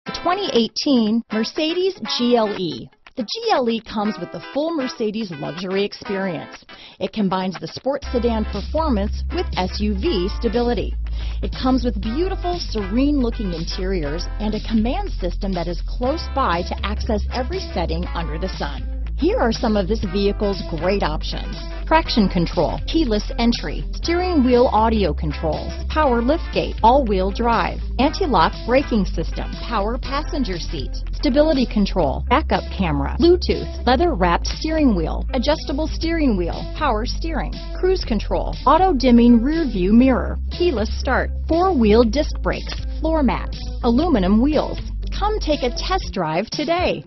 The 2018 Mercedes GLE. The GLE comes with the full Mercedes luxury experience. It combines the sports sedan performance with SUV stability. It comes with beautiful, serene-looking interiors and a command system that is close by to access every setting under the sun. Here are some of this vehicle's great options: traction control, keyless entry, steering wheel audio controls, power liftgate, all-wheel drive, anti-lock braking system, power passenger seat, stability control, backup camera, Bluetooth, leather-wrapped steering wheel, adjustable steering wheel, power steering, cruise control, auto-dimming rear-view mirror, keyless start, four-wheel disc brakes, floor mats, aluminum wheels. Come take a test drive today.